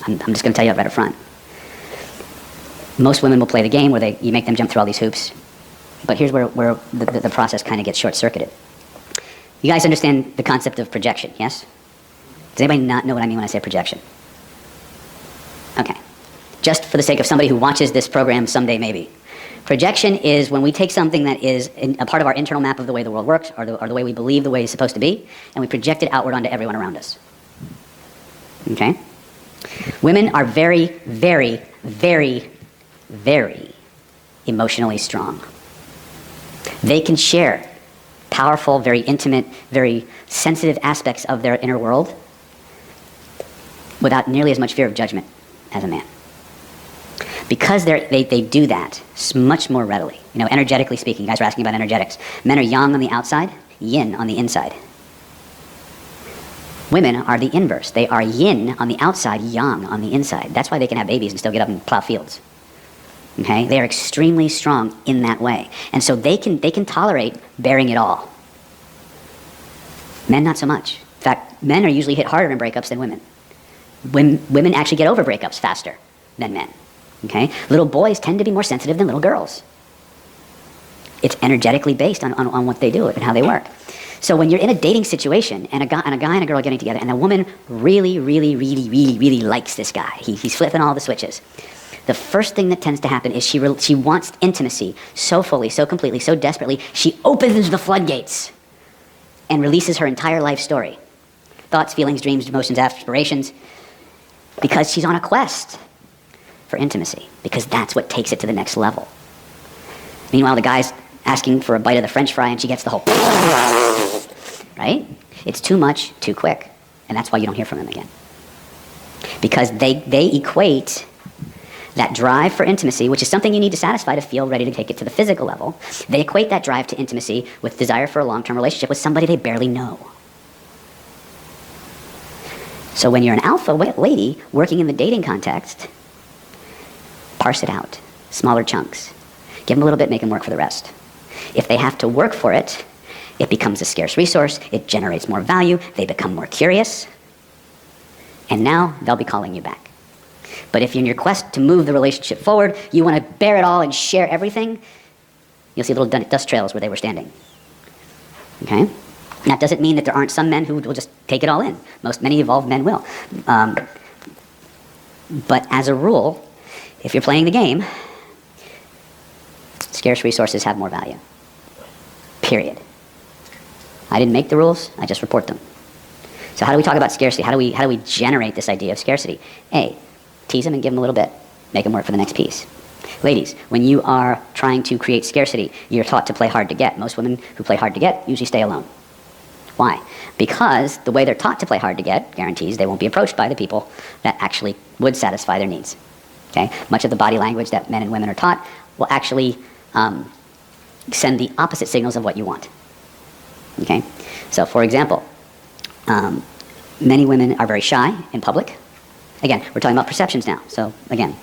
I'm just going to tell you right up front. Most women will play the game where you make them jump through all these hoops. But here's where the process kind of gets short-circuited. You guys understand the concept of projection, yes? Does anybody not know what I mean when I say projection? Okay. Just for the sake of somebody who watches this program someday maybe. Projection is when we take something that is a part of our internal map of the way the world works, or the way we believe the way it's supposed to be, and we project it outward onto everyone around us. Okay? Women are very, very, very, very emotionally strong. They can share powerful, very intimate, very sensitive aspects of their inner world without nearly as much fear of judgment as a man. Because they do that much more readily. You know, energetically speaking, you guys are asking about energetics. Men are yang on the outside, yin on the inside. Women are the inverse. They are yin on the outside, yang on the inside. That's why they can have babies and still get up and plow fields. Okay? They are extremely strong in that way. And so they can tolerate bearing it all. Men, not so much. In fact, men are usually hit harder in breakups than women. Women actually get over breakups faster than men. Okay? Little boys tend to be more sensitive than little girls. It's energetically based on what they do and how they work. So when you're in a dating situation and a guy and a girl are getting together and the woman really, really, really, really, really likes this guy. He's flipping all the switches. The first thing that tends to happen is she wants intimacy so fully, so completely, so desperately, she opens the floodgates and releases her entire life story. Thoughts, feelings, dreams, emotions, aspirations, because she's on a quest for intimacy, because that's what takes it to the next level. Meanwhile, the guy's asking for a bite of the French fry and she gets the whole right? It's too much, too quick. And that's why you don't hear from them again. Because they equate that drive for intimacy, which is something you need to satisfy to feel ready to take it to the physical level. They equate that drive to intimacy with desire for a long-term relationship with somebody they barely know. So when you're an alpha lady working in the dating context, parse it out. Smaller chunks. Give them a little bit, make them work for the rest. If they have to work for it, it becomes a scarce resource, it generates more value, they become more curious, and now they'll be calling you back. But if you're in your quest to move the relationship forward, you want to bear it all and share everything, you'll see little dust trails where they were standing. Okay? That doesn't mean that there aren't some men who will just take it all in. Many evolved men will. But as a rule, if you're playing the game, scarce resources have more value. Period. I didn't make the rules, I just report them. So how do we talk about scarcity? How do we generate this idea of scarcity? A, tease them and give them a little bit. Make them work for the next piece. Ladies, when you are trying to create scarcity, you're taught to play hard to get. Most women who play hard to get usually stay alone. Why? Because the way they're taught to play hard to get guarantees they won't be approached by the people that actually would satisfy their needs. Okay? Much of the body language that men and women are taught will actually send the opposite signals of what you want. Okay? So, for example, many women are very shy in public. Again, we're talking about perceptions now. So, again,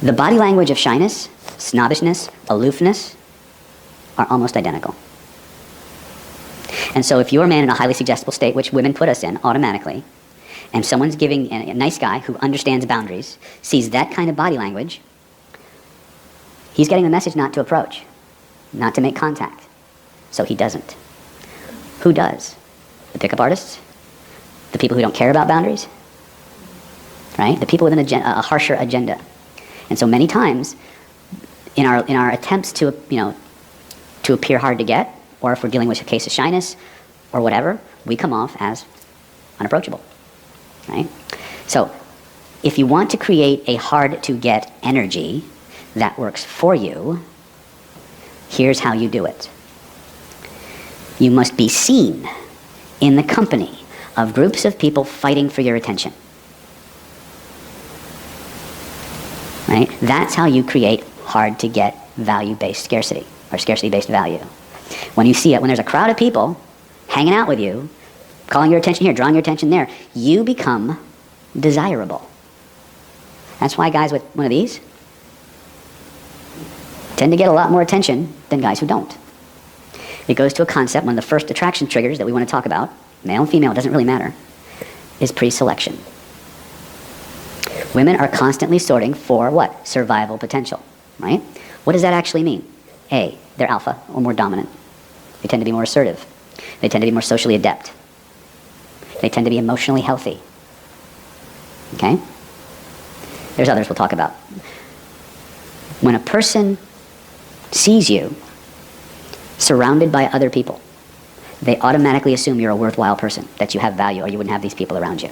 the body language of shyness, snobbishness, aloofness are almost identical. And so if you're a man in a highly suggestible state, which women put us in automatically, and someone's giving a nice guy who understands boundaries, sees that kind of body language, he's getting the message not to approach, not to make contact. So he doesn't. Who does? The pickup artists? The people who don't care about boundaries? Right? The people with a harsher agenda. And so many times, in our attempts to appear hard to get, or if we're dealing with a case of shyness, or whatever, we come off as unapproachable. Right? So, if you want to create a hard-to-get energy that works for you, here's how you do it. You must be seen in the company of groups of people fighting for your attention. Right? That's how you create hard-to-get value-based scarcity, or scarcity-based value. When you see it, when there's a crowd of people hanging out with you, calling your attention here, drawing your attention there, you become desirable. That's why guys with one of these tend to get a lot more attention than guys who don't. It goes to a concept, one of the first attraction triggers that we want to talk about, male and female, it doesn't really matter, is pre-selection. Women are constantly sorting for what? Survival potential, right? What does that actually mean? A, they're alpha or more dominant. They tend to be more assertive. They tend to be more socially adept. They tend to be emotionally healthy. Okay? There's others we'll talk about. When a person sees you surrounded by other people, they automatically assume you're a worthwhile person, that you have value, or you wouldn't have these people around you.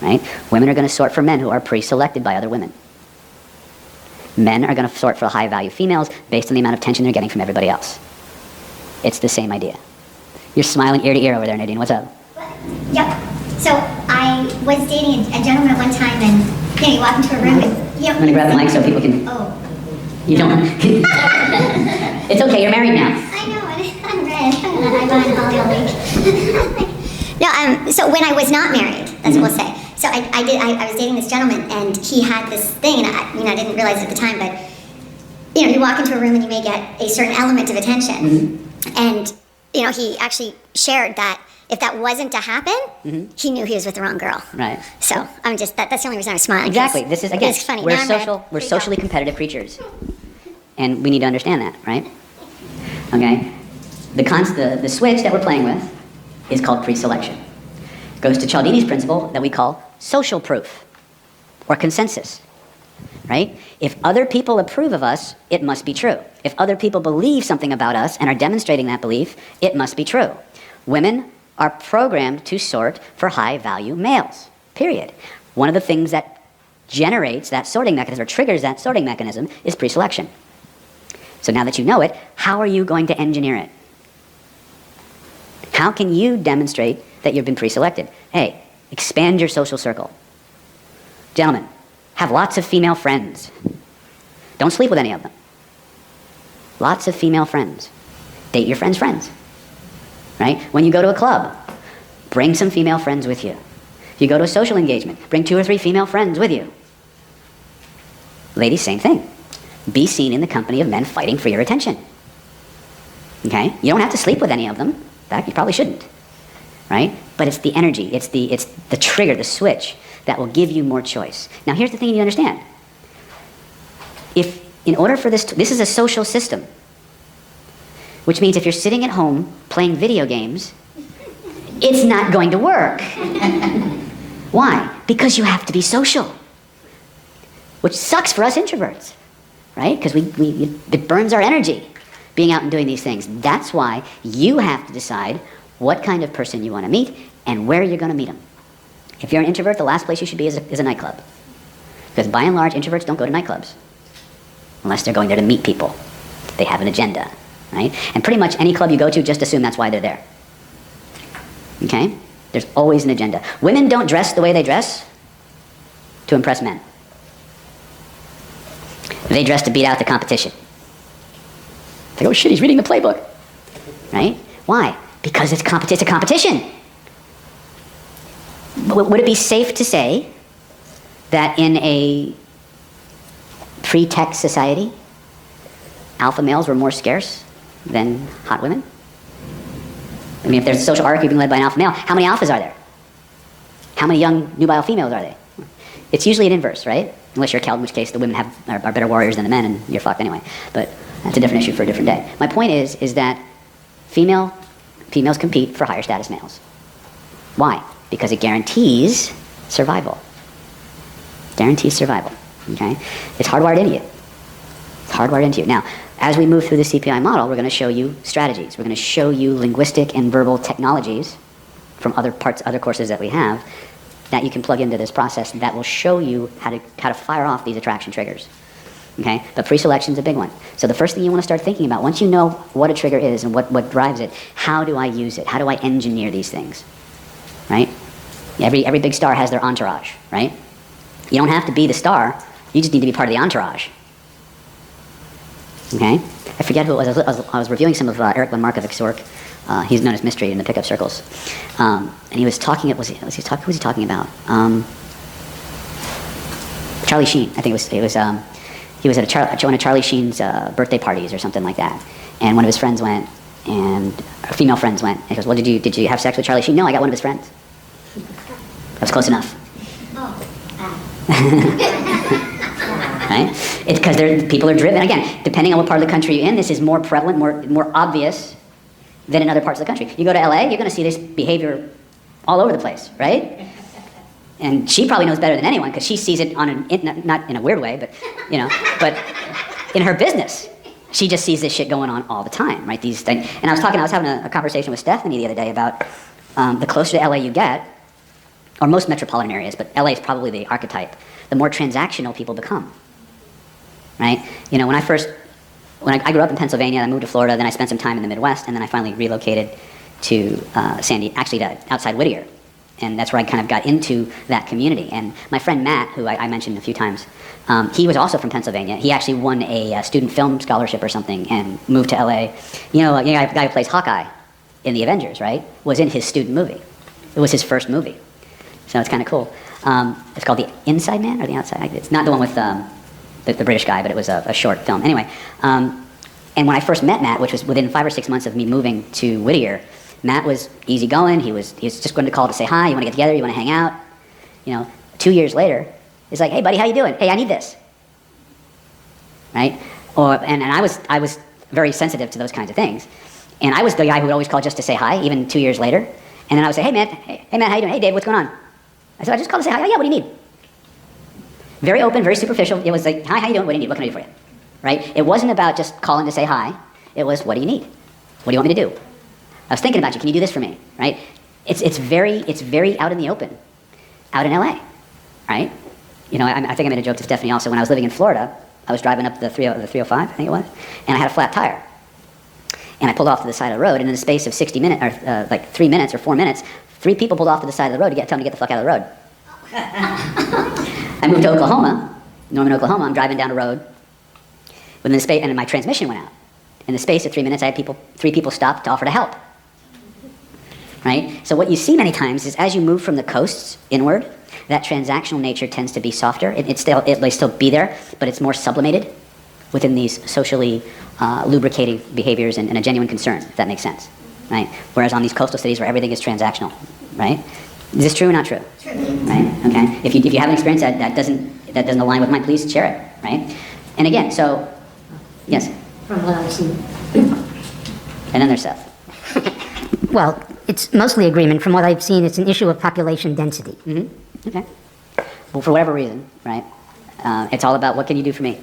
Right? Women are going to sort for men who are pre-selected by other women. Men are going to sort for high-value females based on the amount of attention they're getting from everybody else. It's the same idea. You're smiling ear to ear over there, Nadine. What's up? Yep. So I was dating a gentleman at one time, and you walk into a room and I'm going to grab the mic so people can... Oh. You don't... It's okay, you're married now. I know, I'm red. I've been Holly all week. No, so when I was not married, that's what we'll say. So I was dating this gentleman, and he had this thing, and I didn't realize it at the time, but you walk into a room and you may get a certain element of attention, and he actually shared that if that wasn't to happen, he knew he was with the wrong girl. Right. So I'm just that's the only reason I was smiling. Exactly. This is again. It's funny. We're socially competitive creatures, and we need to understand that, right? Okay. The switch that we're playing with is called pre-selection. Goes to Cialdini's principle that we call social proof or consensus. Right? If other people approve of us, it must be true. If other people believe something about us and are demonstrating that belief, it must be true. Women are programmed to sort for high-value males, period. One of the things that generates that sorting mechanism or triggers that sorting mechanism is pre-selection. So now that you know it, how are you going to engineer it? How can you demonstrate that you've been pre-selected? Hey, expand your social circle. Gentlemen, have lots of female friends. Don't sleep with any of them. Lots of female friends. Date your friends' friends. Right? When you go to a club, bring some female friends with you. If you go to a social engagement, bring 2 or 3 female friends with you. Ladies, same thing. Be seen in the company of men fighting for your attention. Okay? You don't have to sleep with any of them. In fact, you probably shouldn't. Right? But it's the energy, it's the trigger, the switch that will give you more choice. Now here's the thing you understand. If, in order for this is a social system, which means if you're sitting at home playing video games, it's not going to work. Why? Because you have to be social. Which sucks for us introverts, right? Because it burns our energy being out and doing these things. That's why you have to decide what kind of person you want to meet and where you're going to meet them. If you're an introvert, the last place you should be is a nightclub. Because by and large, introverts don't go to nightclubs. Unless they're going there to meet people. They have an agenda, right? And pretty much any club you go to, just assume that's why they're there. Okay? There's always an agenda. Women don't dress the way they dress to impress men. They dress to beat out the competition. It's like, oh shit, he's reading the playbook. Right? Why? Because it's a competition. Would it be safe to say that in a pre-tech society, alpha males were more scarce than hot women? I mean, if there's a social arc being led by an alpha male, how many alphas are there? How many young, nubile females are there? It's usually an inverse, right? Unless you're a Celt, in which case the women are better warriors than the men, and you're fucked anyway. But that's a different issue for a different day. My point is that females compete for higher status males. Why? Because it guarantees survival. Guarantees survival. Okay? It's hardwired into you. It's hardwired into you. Now, as we move through the CPI model, we're going to show you strategies. We're going to show you linguistic and verbal technologies from other courses that we have that you can plug into this process that will show you how to fire off these attraction triggers. Okay? But pre-selection is a big one. So the first thing you want to start thinking about, once you know what a trigger is and what drives it, how do I use it? How do I engineer these things? Right? Every big star has their entourage, right? You don't have to be the star. You just need to be part of the entourage. Okay? I forget who it was. I was reviewing some of Eric von Markovic's work. He's known as Mystery in the pickup circles. And he was talking, who was he talking about? Charlie Sheen. I think he was at one of Charlie Sheen's birthday parties or something like that. And one of his friends went, and female friends went. And he goes, well, did you have sex with Charlie Sheen? No, I got one of his friends. That was close enough. Oh, Right? It's because people are driven. Again, depending on what part of the country you're in, this is more prevalent, more obvious than in other parts of the country. You go to LA, you're going to see this behavior all over the place, right? And she probably knows better than anyone because she sees it not in a weird way, but but in her business, she just sees this shit going on all the time, right? These things. And I was having a conversation with Stephanie the other day about the closer to LA you get, or most metropolitan areas, but LA is probably the archetype, the more transactional people become, right? When I grew up in Pennsylvania, I moved to Florida, then I spent some time in the Midwest, and then I finally relocated to outside Whittier. And that's where I kind of got into that community. And my friend Matt, who I mentioned a few times, he was also from Pennsylvania. He actually won a student film scholarship or something and moved to LA. The guy who plays Hawkeye in the Avengers, right, was in his student movie. It was his first movie. So it's kind of cool. It's called The Inside Man or The Outside. It's not the one with the British guy, but it was a short film. Anyway, and when I first met Matt, which was within 5 or 6 months of me moving to Whittier, Matt was easygoing. He was just going to call to say hi. You want to get together? You want to hang out? 2 years later, he's like, hey buddy, how you doing? Hey, I need this. Right? And I was very sensitive to those kinds of things. And I was the guy who would always call just to say hi, even 2 years later. And then I would say, hey Matt, how you doing? Hey Dave, what's going on? I said, I just called to say hi. Oh, yeah, what do you need? Very open, very superficial. It was like, hi, how you doing? What do you need? What can I do for you? Right? It wasn't about just calling to say hi. It was, what do you need? What do you want me to do? I was thinking about you. Can you do this for me? Right? It's very out in the open, out in LA, right? I think I made a joke to Stephanie also. When I was living in Florida, I was driving up the 305, I think it was, and I had a flat tire. And I pulled off to the side of the road, and in the space of 60 minutes, or like 3 minutes or 4 minutes, 3 people pulled off to the side of the road to tell me to get the fuck out of the road. I moved to Oklahoma, Norman, Oklahoma. I'm driving down a road within the space, and my transmission went out. In the space of 3 minutes, I had 3 people stop to offer to help. Right? So what you see many times is as you move from the coasts inward, that transactional nature tends to be softer. It may still be there, but it's more sublimated within these socially lubricating behaviors and a genuine concern, if that makes sense. Right? Whereas on these coastal cities where everything is transactional, right? Is this true or not true? True. Right? Okay. If you have an experience that doesn't align with mine, please share it. Right? And again, so yes. From what I've seen. And then there's Seth. Well, it's mostly agreement. From what I've seen, it's an issue of population density. Mm-hmm. Okay. Well, for whatever reason, right? It's all about what can you do for me,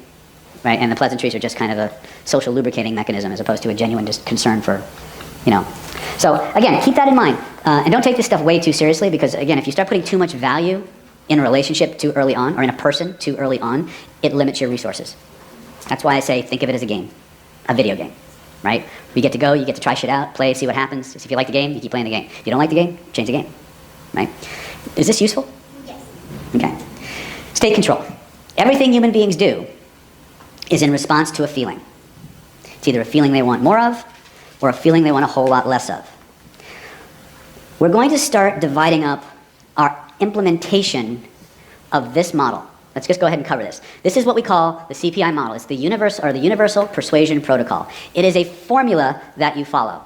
right? And the pleasantries are just kind of a social lubricating mechanism as opposed to a genuine just concern for, So again, keep that in mind, and don't take this stuff way too seriously because again, if you start putting too much value in a relationship too early on, or in a person too early on, it limits your resources. That's why I say think of it as a game, a video game. Right? You get to go, you get to try shit out, play, see what happens. If you like the game, you keep playing the game. If you don't like the game, change the game. Right? Is this useful? Yes. Okay. State control. Everything human beings do is in response to a feeling. It's either a feeling they want more of, or a feeling they want a whole lot less of. We're going to start dividing up our implementation of this model. Let's just go ahead and cover this. This is what we call the CPI model. It's the Universal Persuasion Protocol. It is a formula that you follow.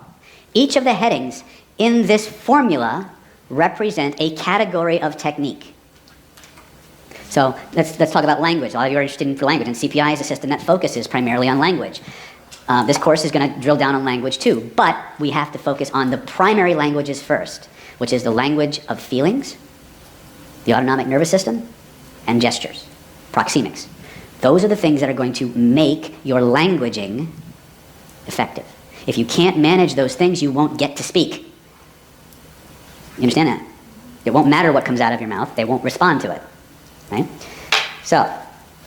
Each of the headings in this formula represent a category of technique. So let's talk about language. A lot of you are interested in language, and CPI is a system that focuses primarily on language. This course is going to drill down on language too, but we have to focus on the primary languages first, which is the language of feelings, the autonomic nervous system, and gestures, proxemics. Those are the things that are going to make your languaging effective. If you can't manage those things, you won't get to speak. You understand that? It won't matter what comes out of your mouth. They won't respond to it. Right? So,